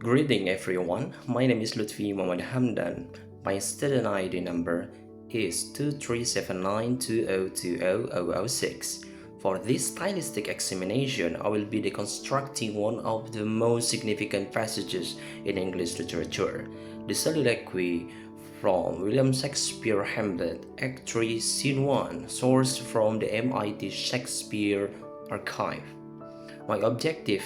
Greeting everyone, my name is Lutfi Hamdan. My student ID number is 237920200006. For this stylistic examination, I will be deconstructing one of the most significant passages in English literature, the soliloquy from William Shakespeare Hamlet, Act 3, Scene 1, sourced from the MIT Shakespeare Archive. My objective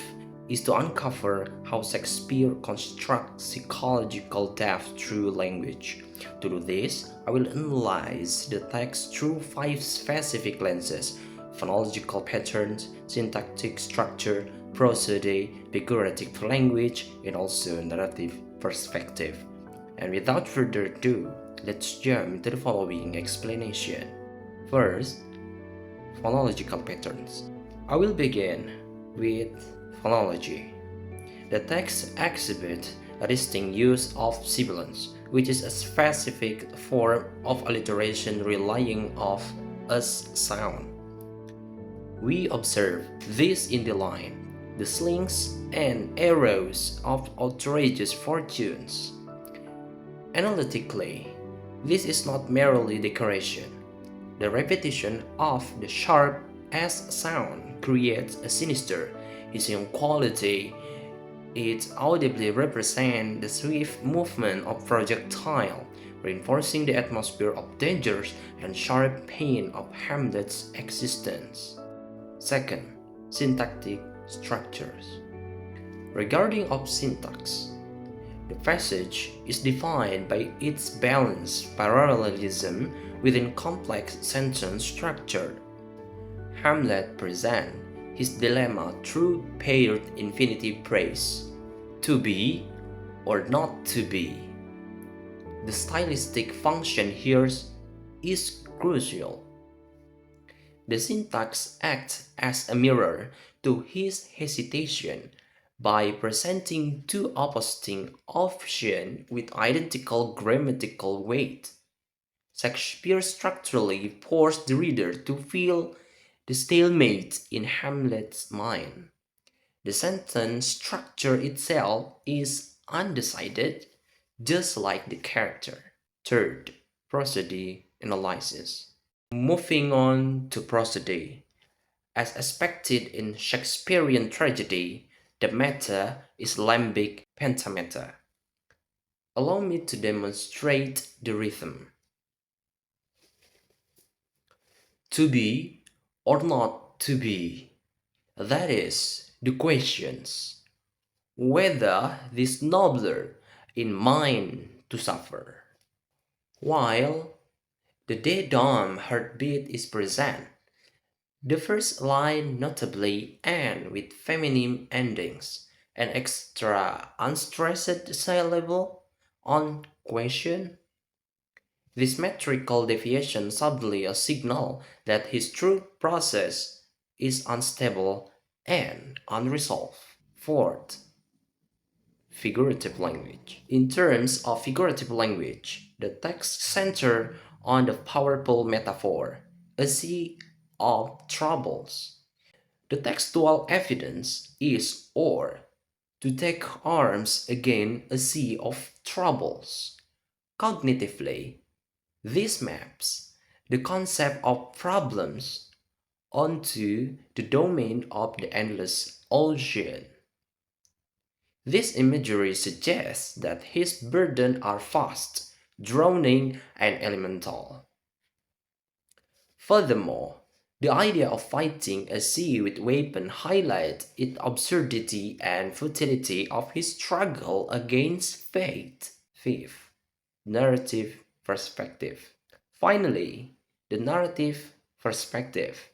is to uncover how Shakespeare constructs psychological depth through language. To do this, I will analyze the text through 5 specific lenses: phonological patterns, syntactic structure, prosody, figurative language, and also narrative perspective. And without further ado, let's jump into the following explanation. First, phonological patterns. I will begin with phonology. The text exhibits a distinct use of sibilants, which is a specific form of alliteration relying on a sound. We observe this in the line, the slings and arrows of outrageous fortunes. Analytically, this is not merely decoration. The repetition of the sharp S sound creates a sinister, hissing quality. It audibly represents the swift movement of projectile, reinforcing the atmosphere of dangers and sharp pain of Hamlet's existence. Second, syntactic structures. Regarding of syntax, the passage is defined by its balanced parallelism within complex sentence structure. Hamlet presents his dilemma through paired infinitive phrase, to be or not to be. The stylistic function here is crucial. The syntax acts as a mirror to his hesitation by presenting two opposing options with identical grammatical weight. Shakespeare structurally forced the reader to feel the stalemate in Hamlet's mind. The sentence structure itself is undecided, just like the character. Third, prosody analysis. Moving on to prosody. As expected in Shakespearean tragedy, the meta is lembic pentameta. Allow me to demonstrate the rhythm. To be or not to be, that is the questions. Whether this nobler in mind to suffer. While the day-dawn heartbeat is present, the first line notably ends with feminine endings, an extra unstressed syllable on question. This metrical deviation subtly a signal that his true process is unstable and unresolved. Fourth, figurative language. In terms of figurative language, the text centers on the powerful metaphor, a sea of troubles. The textual evidence is or to take arms against a sea of troubles. Cognitively, this maps the concept of problems onto the domain of the endless ocean. This imagery suggests that his burdens are vast, drowning, and elemental. Furthermore, the idea of fighting a sea with weapons highlights its absurdity and futility of his struggle against fate. Fifth, narrative perspective. Finally, the narrative perspective.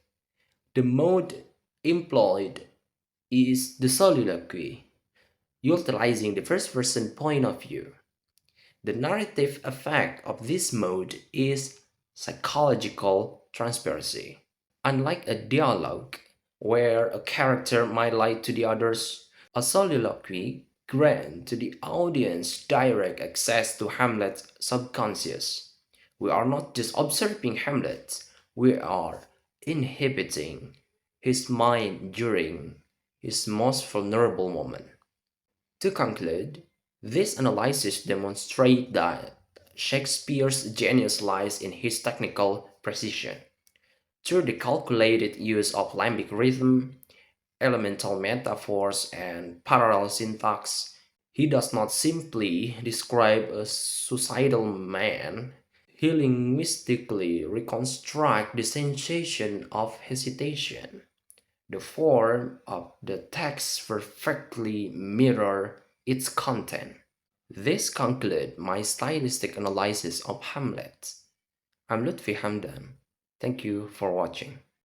The mode employed is the soliloquy, utilizing the first-person point of view. The narrative effect of this mode is psychological transparency. Unlike a dialogue, where a character might lie to the others, a soliloquy grants to the audience direct access to Hamlet's subconscious. We are not just observing Hamlet, we are inhibiting his mind during his most vulnerable moment. To conclude, this analysis demonstrates that Shakespeare's genius lies in his technical precision. Through the calculated use of limbic rhythm, elemental metaphors, and parallel syntax, he does not simply describe a suicidal man, he linguistically reconstructs the sensation of hesitation. The form of the text perfectly mirror its content. This concludes my stylistic analysis of Hamlet. I'm Lutfi Hamdan. Thank you for watching.